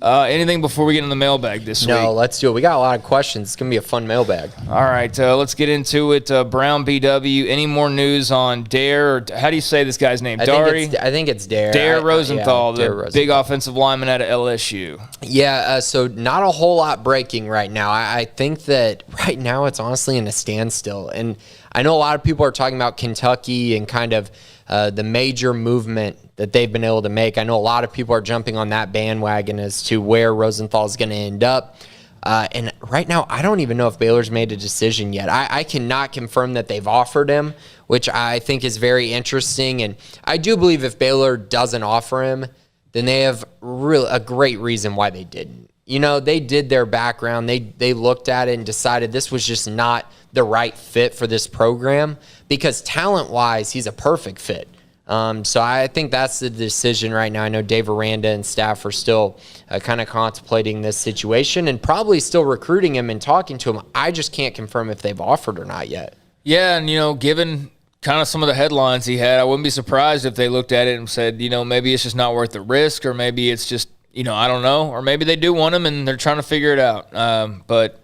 Anything before we get in the mailbag this week? No, let's do it. We got a lot of questions. It's going to be a fun mailbag. All right, let's get into it. Brown BW, any more news on Dare? Or how do you say this guy's name? I think it's Dare. Dare Rosenthal, Dare the Rosenthal. big offensive lineman out of LSU. Yeah, so not a whole lot breaking right now. I think that right now it's honestly in a standstill. And I know a lot of people are talking about Kentucky and kind of the major movement that they've been able to make. I know a lot of people are jumping on that bandwagon as to where Rosenthal is going to end up. And right now, I don't even know if Baylor's made a decision yet. I cannot confirm that they've offered him, which I think is very interesting. And I do believe if Baylor doesn't offer him, then they have a great reason why they didn't. You know, they did their background. They looked at it and decided this was just not the right fit for this program because talent-wise, he's a perfect fit. So I think that's the decision right now. I know Dave Aranda and staff are still kind of contemplating this situation and probably still recruiting him and talking to him. I just can't confirm if they've offered or not yet. Yeah, and, given kind of some of the headlines he had, I wouldn't be surprised if they looked at it and said, maybe it's just not worth the risk, or maybe it's just, I don't know, or maybe they do want him and they're trying to figure it out. But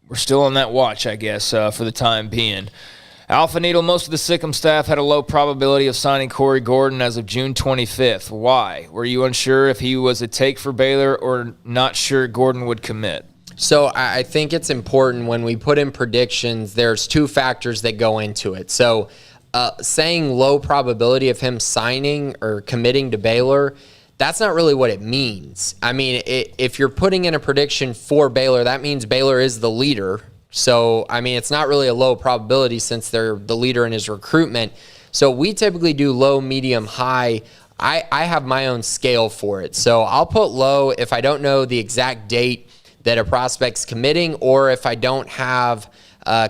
we're still on that watch, I guess, for the time being. Alpha Needle, most of the Sikkim staff had a low probability of signing Corey Gordon as of June 25th. Why? Were you unsure if he was a take for Baylor or not sure Gordon would commit? So I think it's important when we put in predictions, there's two factors that go into it. So saying low probability of him signing or committing to Baylor, that's not really what it means. I mean, if you're putting in a prediction for Baylor, that means Baylor is the leader. So, I mean, it's not really a low probability since they're the leader in his recruitment. So we typically do low, medium, high. I have my own scale for it. So I'll put low if I don't know the exact date that a prospect's committing or if I don't have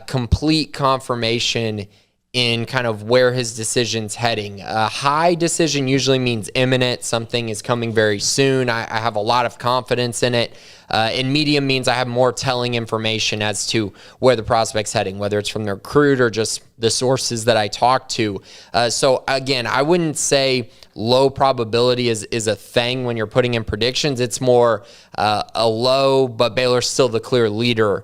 complete confirmation in kind of where his decision's heading. A high decision usually means imminent. Something is coming very soon. I have a lot of confidence in it. And medium means I have more telling information as to where the prospect's heading, whether it's from the recruit or just the sources that I talk to. So again, I wouldn't say low probability is a thing when you're putting in predictions. It's more a low, but Baylor's still the clear leader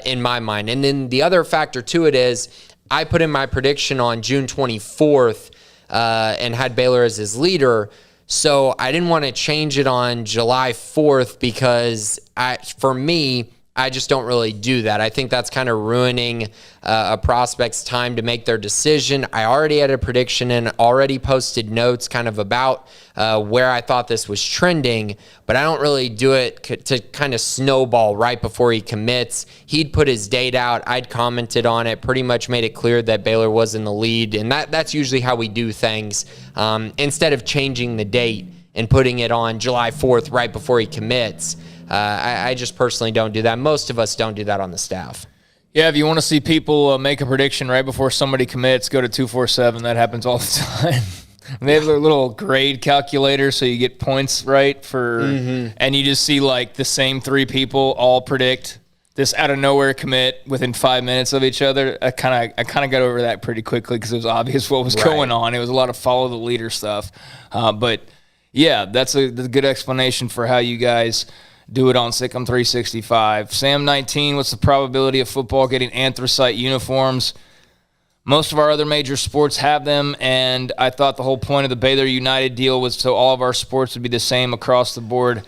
in my mind. And then the other factor to it is I put in my prediction on June 24th and had Baylor as his leader. So I didn't want to change it on July 4th because for me, I just don't really do that. I think that's kind of ruining a prospect's time to make their decision. I already had a prediction and already posted notes kind of about where I thought this was trending, but I don't really do it to kind of snowball right before he commits. He'd put his date out. I'd commented on it, pretty much made it clear that Baylor was in the lead, and that's usually how we do things. Instead of changing the date and putting it on July 4th right before he commits, I just personally don't do that. Most of us don't do that on the staff. Yeah, if you want to see people make a prediction right before somebody commits, go to 247. That happens all the time. They have their little grade calculator, so you get points right for, and you just see like the same three people all predict this out of nowhere commit within 5 minutes of each other. I kind of got over that pretty quickly because it was obvious what was going on. It was a lot of follow the leader stuff, but yeah, that's a good explanation for how you guys do it on Sikkim 365. Sam 19, what's the probability of football getting anthracite uniforms? Most of our other major sports have them, and I thought the whole point of the Baylor United deal was so all of our sports would be the same across the board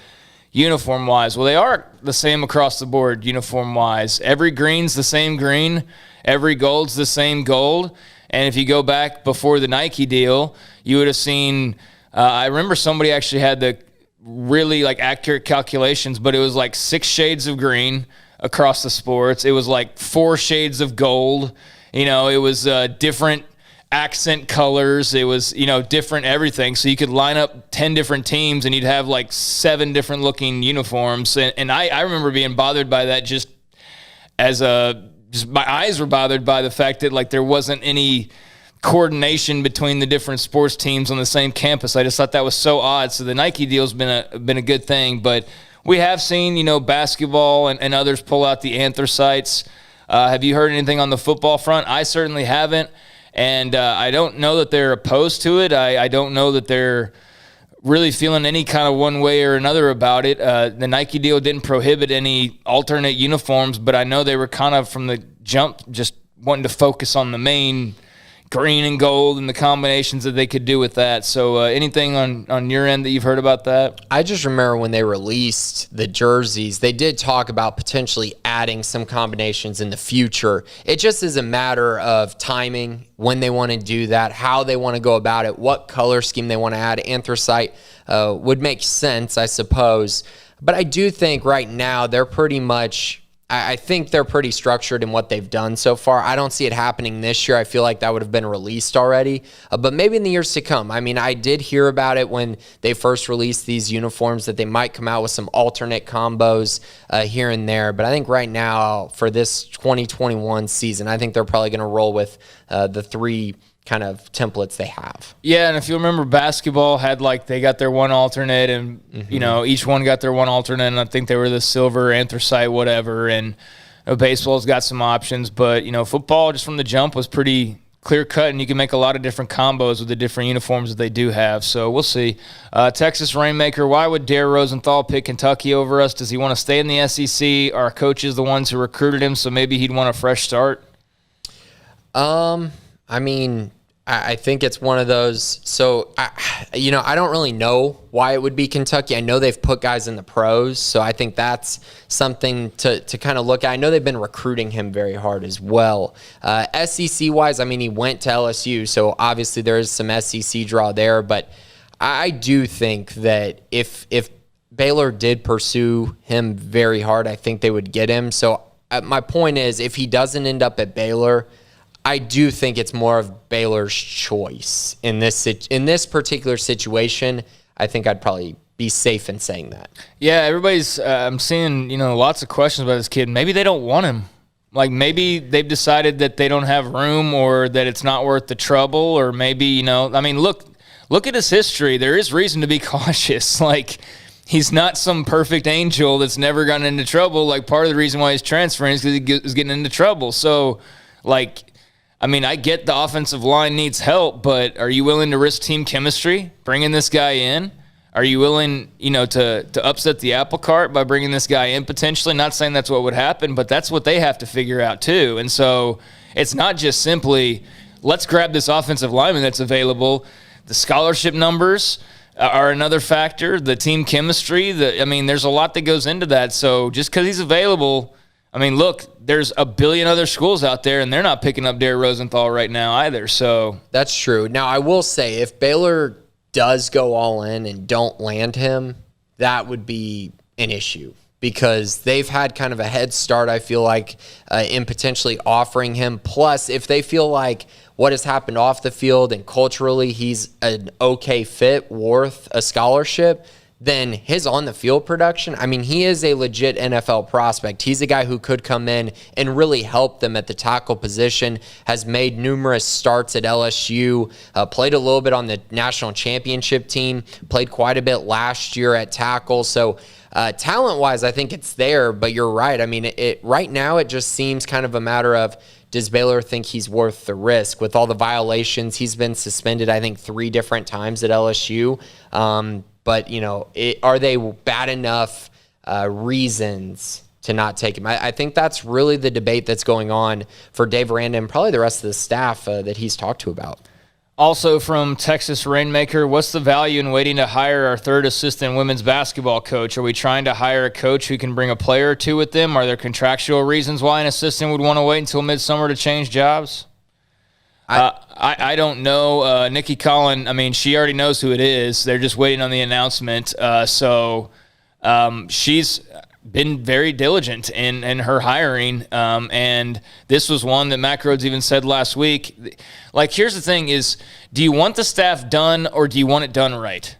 uniform-wise. Well, they are the same across the board uniform-wise. Every green's the same green. Every gold's the same gold. And if you go back before the Nike deal, you would have seen I remember somebody actually had the really like accurate calculations, but it was like 6 shades of green across the sports. It was like 4 shades of gold. It was different accent colors. It was, different everything. So you could line up 10 different teams and you'd have like 7 different looking uniforms. And I remember being bothered by that just my eyes were bothered by the fact that like there wasn't any coordination between the different sports teams on the same campus. I just thought that was so odd. So the Nike deal's been a good thing, but we have seen, basketball and others pull out the anthracites. Have you heard anything on the football front? I certainly haven't, and I don't know that they're opposed to it. I don't know that they're really feeling any kind of one way or another about it. The Nike deal didn't prohibit any alternate uniforms, but I know they were kind of from the jump just wanting to focus on the main green and gold and the combinations that they could do with that. So anything on your end that you've heard about that? I just remember when they released the jerseys, they did talk about potentially adding some combinations in the future. It just is a matter of timing, when they want to do that, how they want to go about it, what color scheme they want to add. Anthracite would make sense, I suppose. But I do think right now they're pretty much, I think they're pretty structured in what they've done so far. I don't see it happening this year. I feel like that would have been released already, but maybe in the years to come. I mean, I did hear about it when they first released these uniforms that they might come out with some alternate combos here and there. But I think right now for this 2021 season, I think they're probably going to roll with the three kind of templates they have. Yeah, and if you remember, basketball had they got their one alternate, and each one got their one alternate, and I think they were the silver, anthracite, whatever. And baseball's got some options, but football just from the jump was pretty clear cut, and you can make a lot of different combos with the different uniforms that they do have. So we'll see. Texas Rainmaker, why would Dare Rosenthal pick Kentucky over us? Does he want to stay in the SEC? Our coaches the ones who recruited him, so maybe he'd want a fresh start? I mean, I think it's one of those. So, I don't really know why it would be Kentucky. I know they've put guys in the pros, so I think that's something to kind of look at. I know they've been recruiting him very hard as well. SEC-wise, I mean, he went to LSU, so obviously there is some SEC draw there. But I do think that if Baylor did pursue him very hard, I think they would get him. So my point is, if he doesn't end up at Baylor, I do think it's more of Baylor's choice in this particular situation. I think I'd probably be safe in saying that. Yeah, everybody's. I'm seeing lots of questions about this kid. Maybe they don't want him. Maybe they've decided that they don't have room, or that it's not worth the trouble, or maybe I mean, look at his history. There is reason to be cautious. He's not some perfect angel that's never gotten into trouble. Part of the reason why he's transferring is because he's getting into trouble. So, I mean, I get the offensive line needs help, but are you willing to risk team chemistry bringing this guy in? Are you willing, to upset the apple cart by bringing this guy in potentially? Not saying that's what would happen, but that's what they have to figure out too. And so it's not just simply, let's grab this offensive lineman that's available. The scholarship numbers are another factor, the team chemistry. There's a lot that goes into that. So just because he's available, look, there's a billion other schools out there, and they're not picking up Dare Rosenthal right now either. So that's true. Now, I will say, if Baylor does go all in and don't land him, that would be an issue, because they've had kind of a head start, I feel like, in potentially offering him. Plus, if they feel like what has happened off the field and culturally he's an okay fit worth a scholarship, then his on-the-field production, he is a legit NFL prospect. He's a guy who could come in and really help them at the tackle position, has made numerous starts at LSU, played a little bit on the national championship team, played quite a bit last year at tackle. So talent-wise, I think it's there, but you're right. Right now it just seems kind of a matter of, does Baylor think he's worth the risk? With all the violations, he's been suspended, I think, 3 different times at LSU. But, are they bad enough reasons to not take him? I think that's really the debate that's going on for Dave Aranda and probably the rest of the staff that he's talked to about. Also from Texas Rainmaker, what's the value in waiting to hire our third assistant women's basketball coach? Are we trying to hire a coach who can bring a player or two with them? Are there contractual reasons why an assistant would want to wait until midsummer to change jobs? I don't know. Nikki Collin, she already knows who it is. They're just waiting on the announcement. So she's been very diligent in her hiring. And this was one that Mack Rhoades even said last week. Here's the thing is, do you want the staff done or do you want it done right?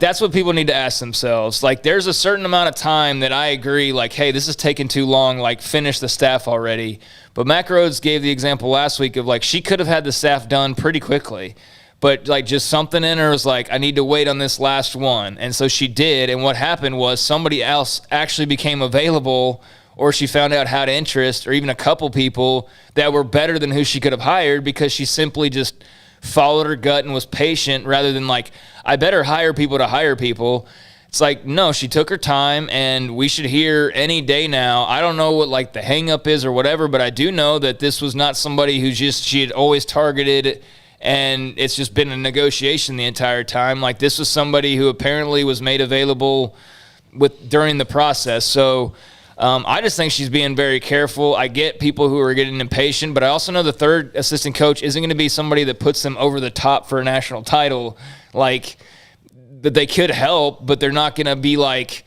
That's what people need to ask themselves. There's a certain amount of time that I agree, hey, this is taking too long, finish the staff already. But Mack Rhoades gave the example last week of, she could have had the staff done pretty quickly. But, just something in her was I need to wait on this last one. And so she did, and what happened was somebody else actually became available, or she found out had interest, or even a couple people that were better than who she could have hired, because she simply just followed her gut and was patient rather than like, I better hire people to hire people. It's like, no, she took her time, and we should hear any day now. I don't know what like the hang up is or whatever, but I do know that this was not somebody who she had always targeted, and it's just been a negotiation the entire time. Like, this was somebody who apparently was made available during the process. So I just think she's being very careful. I get people who are getting impatient, but I also know the third assistant coach isn't going to be somebody that puts them over the top for a national title. Like, that they could help, but they're not going to be like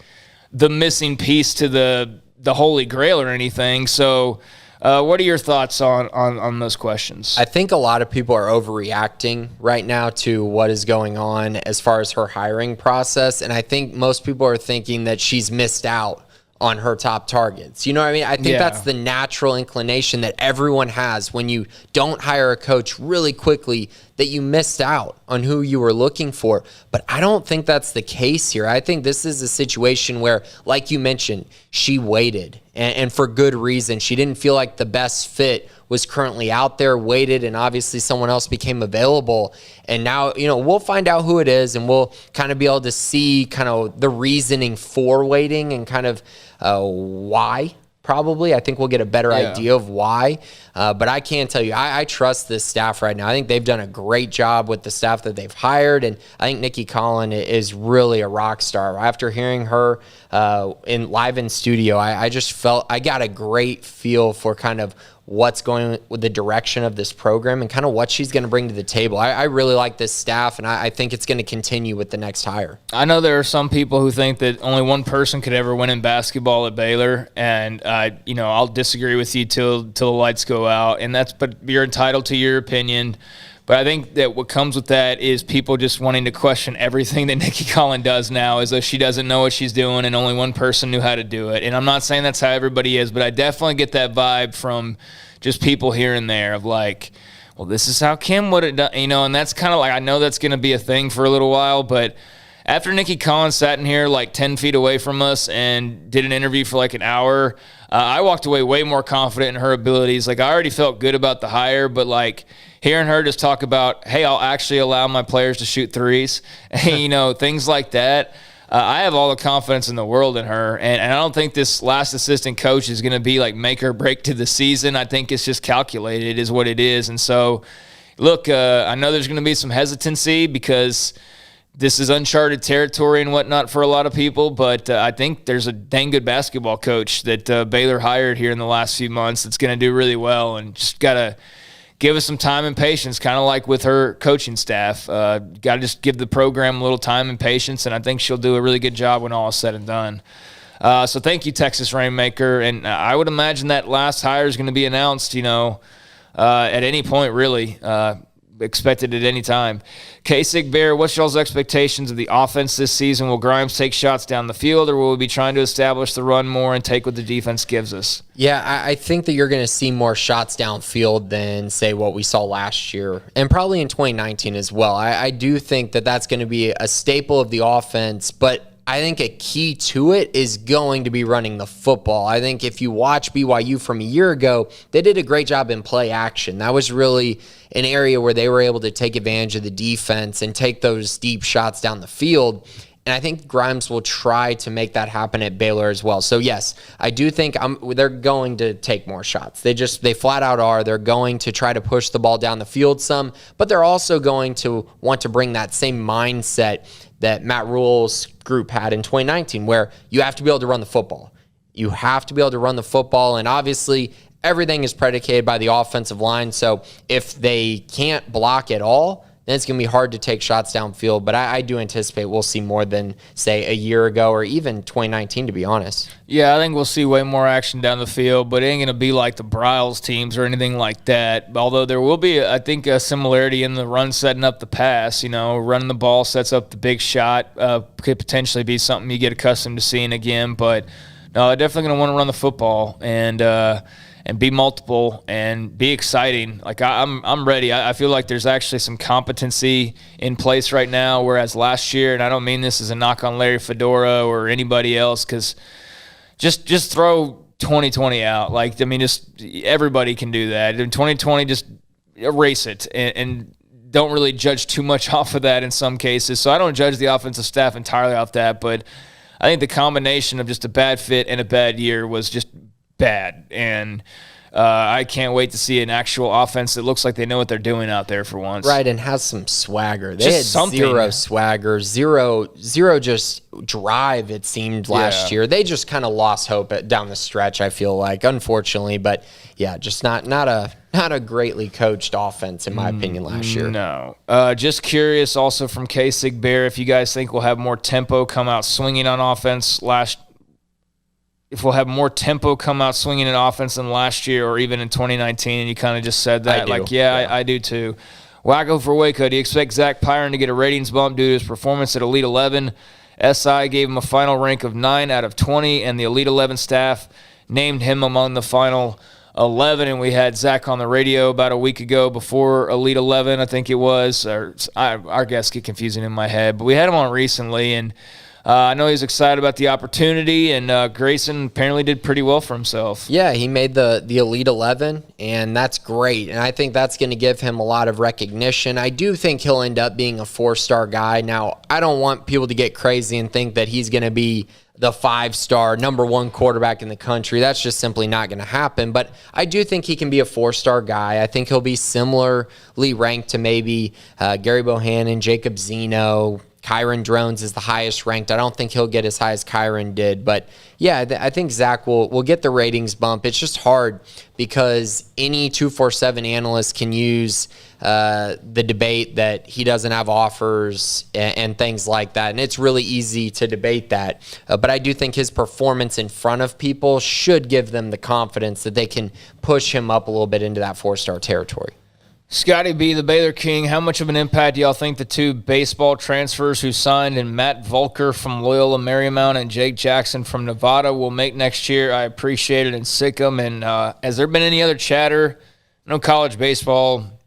the missing piece to the Holy Grail or anything. So what are your thoughts on those questions? I think a lot of people are overreacting right now to what is going on as far as her hiring process. And I think most people are thinking that she's missed out on her top targets. You know what I mean? I think that's the natural inclination that everyone has when you don't hire a coach really quickly, that you missed out on who you were looking for. But I don't think that's the case here. I think this is a situation where, like you mentioned, she waited, and for good reason. She didn't feel like the best fit was currently out there, waited, and obviously someone else became available. And now, we'll find out who it is, and we'll kind of be able to see kind of the reasoning for waiting and kind of why. Probably. I think we'll get a better idea of why. But I can tell you, I trust this staff right now. I think they've done a great job with the staff that they've hired. And I think Nikki Collin is really a rock star. After hearing her live in studio, I just felt I got a great feel for kind of what's going with the direction of this program and kind of what she's going to bring to the table. I really like this staff, and I think it's going to continue with the next hire. I know there are some people who think that only one person could ever win in basketball at Baylor, and I'll disagree with you till the lights go out, but you're entitled to your opinion. But I think that what comes with that is people just wanting to question everything that Nikki Collin does now, as though she doesn't know what she's doing and only one person knew how to do it. And I'm not saying that's how everybody is, but I definitely get that vibe from just people here and there of like, well, this is how Kim would have done, and that's kind of like, I know that's going to be a thing for a little while, but after Nikki Collin sat in here like 10 feet away from us and did an interview for like an hour, I walked away way more confident in her abilities. Like, I already felt good about the hire, but like, hearing her just talk about, hey, I'll actually allow my players to shoot threes, things like that. I have all the confidence in the world in her, and I don't think this last assistant coach is going to be like make or break to the season. I think it's just calculated is what it is. And so, look, I know there's going to be some hesitancy because this is uncharted territory and whatnot for a lot of people, but I think there's a dang good basketball coach that Baylor hired here in the last few months that's going to do really well, and just got to give us some time and patience, kind of like with her coaching staff. Got to just give the program a little time and patience, and I think she'll do a really good job when all is said and done. So thank you, Texas Rainmaker. And I would imagine that last hire is going to be announced, at any point, really. Expected at any time. Kasich Bear, what's y'all's expectations of the offense this season? Will Grimes take shots down the field, or will we be trying to establish the run more and take what the defense gives us? Yeah, I think that you're going to see more shots downfield than, say, what we saw last year, and probably in 2019 as well. I do think that that's going to be a staple of the offense, but I think a key to it is going to be running the football. I think if you watch BYU from a year ago, they did a great job in play action. That was really an area where they were able to take advantage of the defense and take those deep shots down the field. And I think Grimes will try to make that happen at Baylor as well. So, yes, I do think they're going to take more shots. They flat out are. They're going to try to push the ball down the field some, but they're also going to want to bring that same mindset that Matt Rule's group had in 2019, where you have to be able to run the football. You have to be able to run the football, and obviously everything is predicated by the offensive line. So if they can't block at all, then it's going to be hard to take shots downfield. But I do anticipate we'll see more than, say, a year ago or even 2019, to be honest. Yeah, I think we'll see way more action down the field, but it ain't going to be like the Bryles teams or anything like that. Although there will be, I think, a similarity in the run setting up the pass. Running the ball sets up the big shot. Could potentially be something you get accustomed to seeing again. But no, they're definitely going to want to run the football and be multiple and be exciting. Like, I'm ready. I feel like there's actually some competency in place right now, whereas last year, and I don't mean this as a knock on Larry Fedora or anybody else, because just throw 2020 out. Like, I mean, just everybody can do that. In 2020, just erase it and don't really judge too much off of that in some cases. So I don't judge the offensive staff entirely off that, but I think the combination of just a bad fit and a bad year was just bad. And I can't wait to see an actual offense that looks like they know what they're doing out there for once. Right, and has some swagger. They Just had something. zero swagger, zero just drive, it seemed, last year. They just kind of lost hope down the stretch, I feel like, unfortunately. But, yeah, just not a greatly coached offense, in my opinion, last year. No. Just curious also from Kasich Bear if you guys think we'll have more tempo come out swinging on offense if we'll have more tempo come out swinging in offense than last year or even in 2019, and you kind of just said that. I do. I do too. Wacko for Waco, do you expect Zach Pyron to get a ratings bump due to his performance at Elite 11? SI gave him a final rank of 9 out of 20, and the Elite 11 staff named him among the final 11, and we had Zach on the radio about a week ago before Elite 11, I think it was. Our guests get confusing in my head, but we had him on recently, and I know he's excited about the opportunity, and Grayson apparently did pretty well for himself. Yeah, he made the Elite 11, and that's great. And I think that's going to give him a lot of recognition. I do think he'll end up being a 4-star guy. Now, I don't want people to get crazy and think that he's going to be the 5-star number 1 quarterback in the country. That's just simply not going to happen. But I do think he can be a 4-star guy. I think he'll be similarly ranked to maybe Gary Bohannon, Jacob Zeno. Kyron Drones is the highest ranked. I don't think he'll get as high as Kyron did. But, yeah, I think Zach will get the ratings bump. It's just hard because any 247 analyst can use the debate that he doesn't have offers and things like that. And it's really easy to debate that. But I do think his performance in front of people should give them the confidence that they can push him up a little bit into that 4-star territory. Scotty B., the Baylor King, how much of an impact do y'all think the 2 baseball transfers who signed in Matt Volker from Loyola Marymount and Jake Jackson from Nevada will make next year? I appreciate it and sick them. And has there been any other chatter? I know college baseball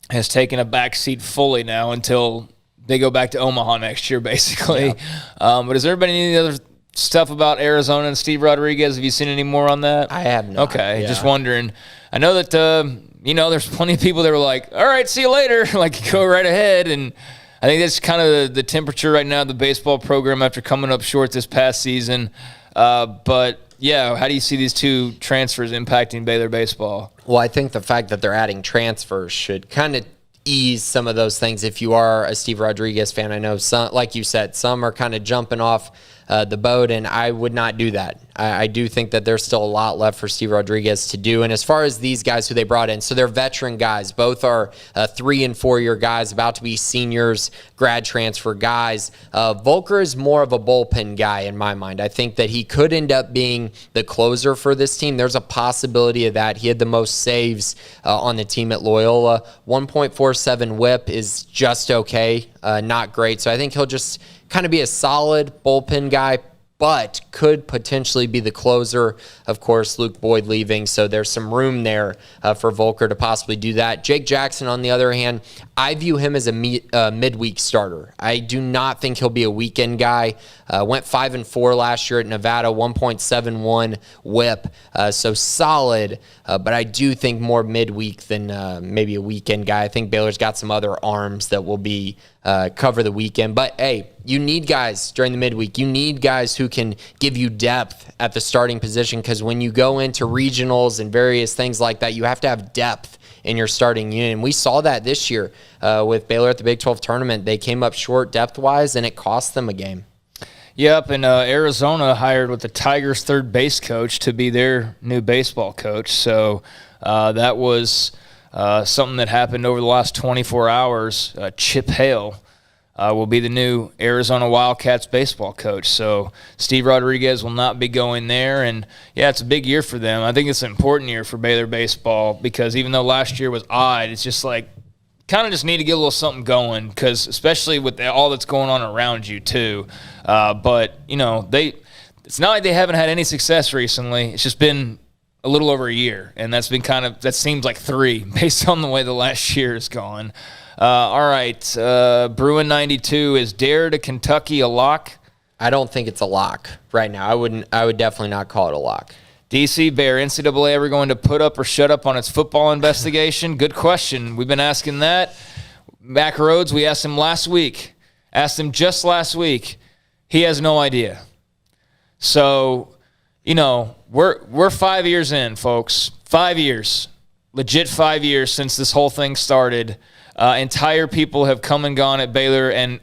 has taken a backseat fully now until they go back to Omaha next year, basically. Yeah. But has there been any other stuff about Arizona and Steve Rodriguez? Have you seen any more on that? I have not. Okay, just wondering. I know that there's plenty of people that were like, all right, see you later, like go right ahead. And I think that's kind of the temperature right now of the baseball program after coming up short this past season. But, yeah, how do you see these 2 transfers impacting Baylor baseball? Well, I think the fact that they're adding transfers should kind of ease some of those things if you are a Steve Rodriguez fan. I know some, like you said, some are kind of jumping off the boat, and I would not do that. I do think that there's still a lot left for Steve Rodriguez to do. And as far as these guys who they brought in, so they're veteran guys. Both are 3- and 4-year guys, about to be seniors, grad transfer guys. Volker is more of a bullpen guy in my mind. I think that he could end up being the closer for this team. There's a possibility of that. He had the most saves on the team at Loyola. 1.47 whip is just okay, not great. So I think he'll just kind of be a solid bullpen guy, but could potentially be the closer. Of course, Luke Boyd leaving, so there's some room there for Volker to possibly do that. Jake Jackson, on the other hand, I view him as a midweek starter. I do not think he'll be a weekend guy. Went 5-4 last year at Nevada, 1.71 whip, so solid, but I do think more midweek than maybe a weekend guy. I think Baylor's got some other arms that will be cover the weekend. But, hey, you need guys during the midweek. You need guys who can give you depth at the starting position, because when you go into regionals and various things like that, you have to have depth in your starting unit. And we saw that this year with Baylor at the Big 12 tournament. They came up short depth-wise, and it cost them a game. Yep, and Arizona hired with the Tigers' third base coach to be their new baseball coach. So that was something that happened over the last 24 hours. Chip Hale will be the new Arizona Wildcats baseball coach. So Steve Rodriguez will not be going there. And, yeah, it's a big year for them. I think it's an important year for Baylor baseball because even though last year was odd, it's just like kind of just need to get a little something going, because especially with all that's going on around you too. But, it's not like they haven't had any success recently. It's just been a little over a year, and that's been that seems like 3 based on the way the last year has gone. All right, Bruin 92, is Dare to Kentucky a lock? I don't think it's a lock right now. I would definitely not call it a lock. DC Bear, NCAA ever going to put up or shut up on its football investigation? Good question. We've been asking that. Mac Rhodes, we asked him last week. Asked him just last week. He has no idea. So, we're 5 years in, folks. 5 years. Legit 5 years since this whole thing started. Entire people have come and gone at Baylor and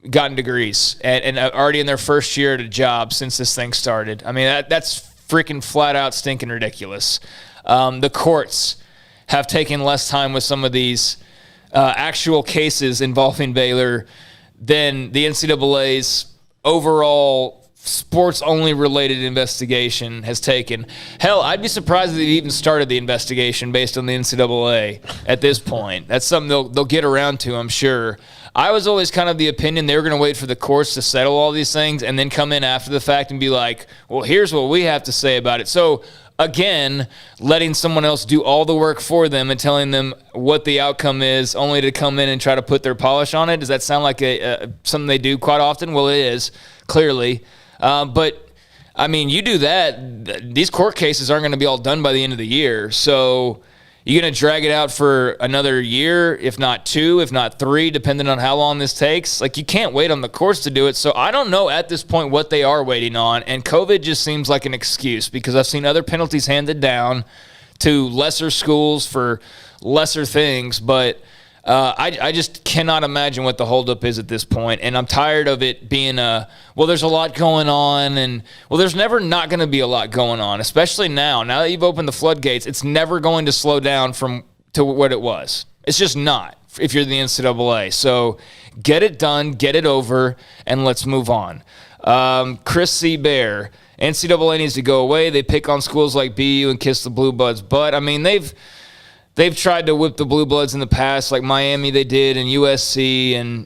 gotten degrees and already in their first year at a job since this thing started. I mean, that's freaking flat out stinking ridiculous. The courts have taken less time with some of these actual cases involving Baylor than the NCAA's overall sports-only related investigation has taken. Hell, I'd be surprised if they even started the investigation based on the NCAA at this point. That's something they'll get around to, I'm sure. I was always kind of the opinion they were going to wait for the courts to settle all these things and then come in after the fact and be like, well, here's what we have to say about it. So, again, letting someone else do all the work for them and telling them what the outcome is only to come in and try to put their polish on it. Does that sound like something they do quite often? Well, it is, clearly. But, I mean, you do that, these court cases aren't going to be all done by the end of the year. So you're going to drag it out for another year, if not 2, if not 3, depending on how long this takes. Like, you can't wait on the courts to do it. So I don't know at this point what they are waiting on. And COVID just seems like an excuse because I've seen other penalties handed down to lesser schools for lesser things. But I just cannot imagine what the holdup is at this point, and I'm tired of it being there's a lot going on, and there's never not going to be a lot going on, especially now. Now that you've opened the floodgates, it's never going to slow down to what it was. It's just not if you're the NCAA. So get it done, get it over, and let's move on. Chris C. Bear, NCAA needs to go away. They pick on schools like BU and kiss the Blue Bloods' butt. I mean, They've tried to whip the Blue Bloods in the past, like Miami they did, and USC, and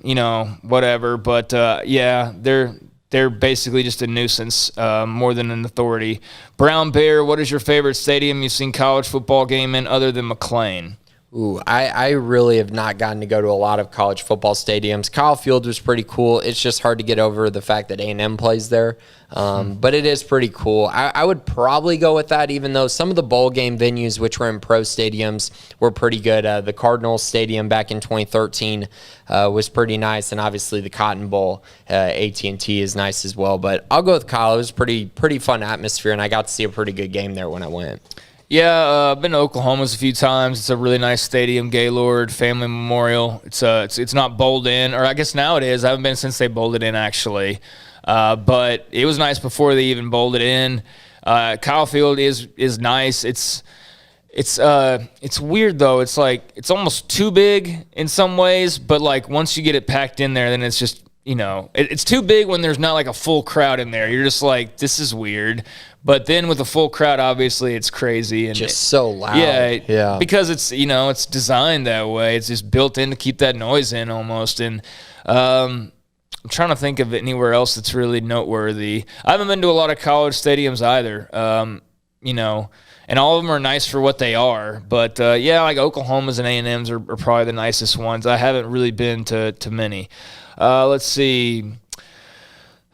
whatever. But they're basically just a nuisance more than an authority. Brown Bear, what is your favorite stadium you've seen college football game in other than McLean? Ooh, I really have not gotten to go to a lot of college football stadiums. Kyle Field was pretty cool. It's just hard to get over the fact that A&M plays there. But it is pretty cool. I would probably go with that, even though some of the bowl game venues, which were in pro stadiums, were pretty good. The Cardinals Stadium back in 2013 was pretty nice, and obviously the Cotton Bowl, AT&T, is nice as well. But I'll go with Kyle. It was pretty fun atmosphere, and I got to see a pretty good game there when I went. Yeah, I've been to Oklahoma's a few times. It's a really nice stadium, Gaylord Family Memorial. It's not bowled in, or I guess now it is. I haven't been since they bowled it in, actually. But it was nice before they even bowled it in. Kyle Field is nice. It's weird though. It's like it's almost too big in some ways, but like once you get it packed in there, then it's just it's too big when there's not like a full crowd in there. You're just like, this is weird. But then with a full crowd, obviously it's crazy and just so loud. Yeah, because it's it's designed that way. It's just built in to keep that noise in almost. And I'm trying to think of anywhere else that's really noteworthy. I haven't been to a lot of college stadiums either. And all of them are nice for what they are. But like Oklahoma's and A&M's are probably the nicest ones. I haven't really been to many. Let's see.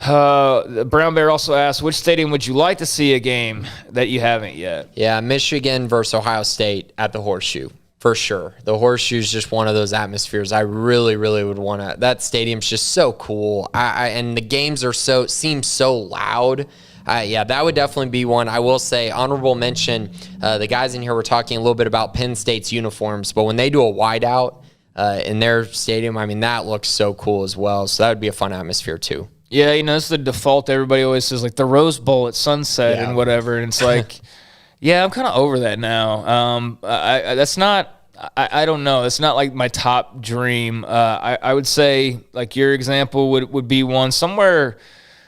Brown Bear also asked, which stadium would you like to see a game that you haven't yet? Yeah, Michigan versus Ohio State at the Horseshoe, for sure. The Horseshoe is just one of those atmospheres I really, really would want to. That stadium's just so cool. And the games seem so loud. That would definitely be one. I will say, honorable mention, the guys in here were talking a little bit about Penn State's uniforms, but when they do a wideout in their stadium, I mean, that looks so cool as well. So that would be a fun atmosphere too. Yeah, it's the default. Everybody always says, like, the Rose Bowl at sunset and whatever. And it's like, yeah, I'm kind of over that now. That's not – I don't know. It's not, like, my top dream. I would say, like, your example would be one somewhere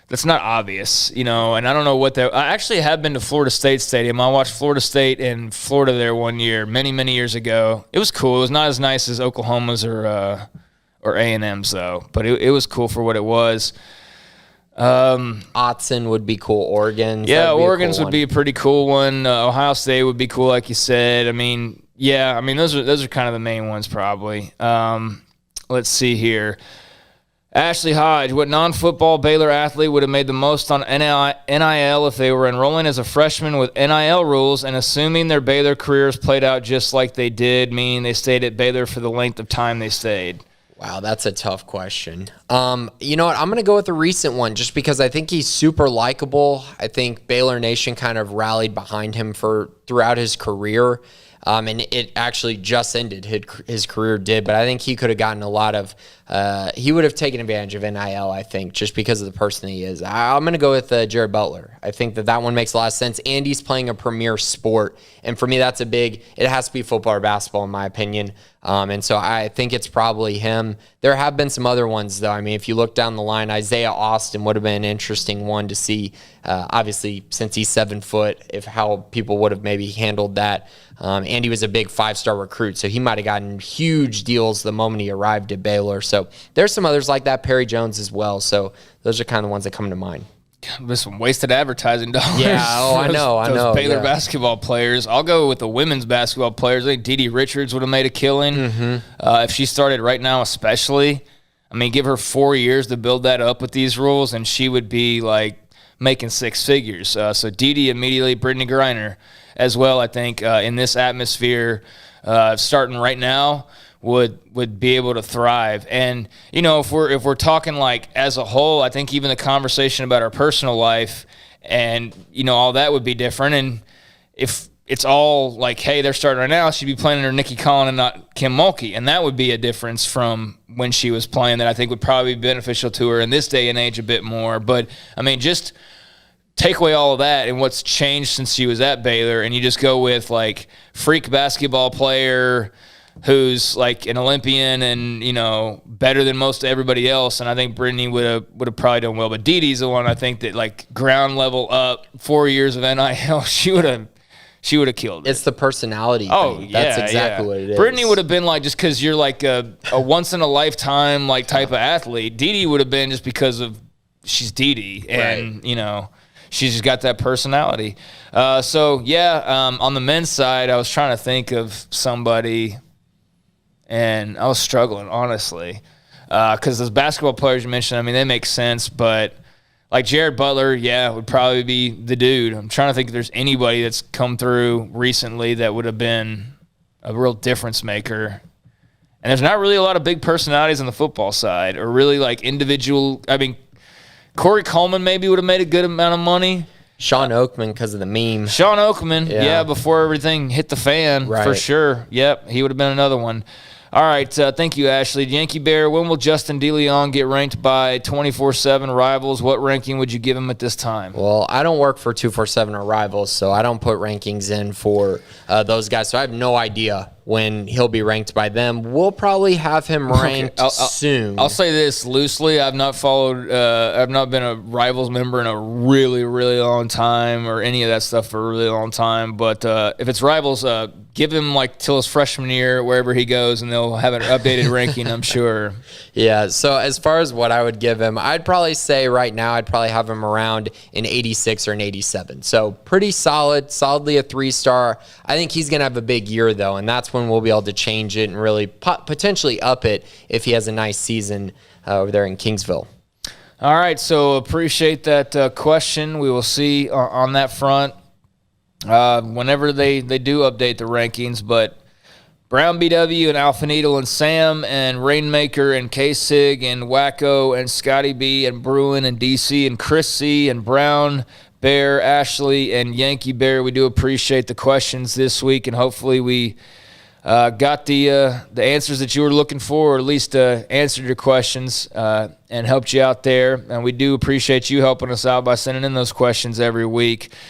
that's not obvious, and I don't know what that – I actually have been to Florida State Stadium. I watched Florida State and Florida there one year, many, many years ago. It was cool. It was not as nice as Oklahoma's or A&M's, though. But it was cool for what it was. Autzen would be cool. Oregon's Oregon's would be a pretty cool one. Ohio State would be cool, like you said. I mean, those are kind of the main ones probably. Let's see here. Ashley Hodge, what non-football Baylor athlete would have made the most on NIL if they were enrolling as a freshman with NIL rules and assuming their Baylor careers played out just like they did, meaning they stayed at Baylor for the length of time they stayed? Wow, that's a tough question. You know what? I'm going to go with a recent one just because I think he's super likable. I think Baylor Nation kind of rallied behind him throughout his career. And it actually just ended. His career did, but I think he could have gotten a lot of. He would have taken advantage of NIL, I think, just because of the person he is. I'm going to go with Jared Butler. I think that one makes a lot of sense. And he's playing a premier sport, and for me, that's a big. It has to be football or basketball, in my opinion. And so I think it's probably him. There have been some other ones, though. I mean, if you look down the line, Isaiah Austin would have been an interesting one to see. Obviously, since he's 7 foot, how people would have maybe handled that. And he was a big 5-star recruit, so he might have gotten huge deals the moment he arrived at Baylor. So there's some others like that, Perry Jones as well. So those are kind of the ones that come to mind. There's some wasted advertising dollars. Yeah, I know. Those Baylor basketball players. I'll go with the women's basketball players. I think Dee Dee Richards would have made a killing. If she started right now especially. I mean, give her 4 years to build that up with these rules, and she would be, like, making 6 figures. So Dee Dee immediately, Brittany Griner as well, I think, in this atmosphere, starting right now, would be able to thrive. And, you know, if we're talking like as a whole, I think even the conversation about our personal life and, you know, all that would be different. And if it's all like, hey, they're starting right now, she'd be playing under Nikki Collin and not Kim Mulkey. And that would be a difference from when she was playing that I think would probably be beneficial to her in this day and age a bit more. But, I mean, just take away all of that and what's changed since she was at Baylor, and you just go with, like, freak basketball player who's like an Olympian and, you know, better than most everybody else. And I think Brittany would have probably done well. But Dee Dee's the one I think that, like, ground level up, 4 years of NIL, she would have killed it. It's the personality thing. That's exactly what it is. Brittany would have been like, just because you're like a once in a lifetime like type of athlete. Dee Dee would have been just because of she's Dee Dee, and right. You know, she's just got that personality. On the men's side, I was trying to think of somebody, and I was struggling honestly, because those basketball players you mentioned, I mean, they make sense, but like Jared Butler, would probably be the dude. I'm trying to think if there's anybody that's come through recently that would have been a real difference maker. And there's not really a lot of big personalities on the football side, or really like individual. I mean, Corey Coleman maybe would have made a good amount of money. Sean Oakman because of the meme. Sean Oakman, before everything hit the fan, for sure. Yep, he would have been another one. All right, thank you, Ashley. Yankee Bear, when will Justin DeLeon get ranked by 24/7 Rivals? What ranking would you give him at this time? Well, I don't work for 247 or Rivals, so I don't put rankings in for those guys, so I have no idea when he'll be ranked by them. We'll probably have him ranked soon. I'll say this loosely. I've not been a Rivals member in a really, really long time, or any of that stuff for a really long time. But if it's Rivals, give him like till his freshman year, wherever he goes, and they'll have an updated ranking, I'm sure. Yeah, so as far as what I would give him, I'd probably say right now I'd probably have him around an 86 or an 87. So pretty solidly a 3-star. I think he's going to have a big year, though, and that's when we'll be able to change it and really potentially up it if he has a nice season over there in Kingsville. All right, so appreciate that question. We will see on that front whenever they do update the rankings. But Brown BW and Alpha Needle and Sam and Rainmaker and K-Sig and Wacko and Scotty B and Bruin and DC and Chris C and Brown Bear, Ashley and Yankee Bear, we do appreciate the questions this week, and hopefully we got the answers that you were looking for, or at least answered your questions and helped you out there. And we do appreciate you helping us out by sending in those questions every week.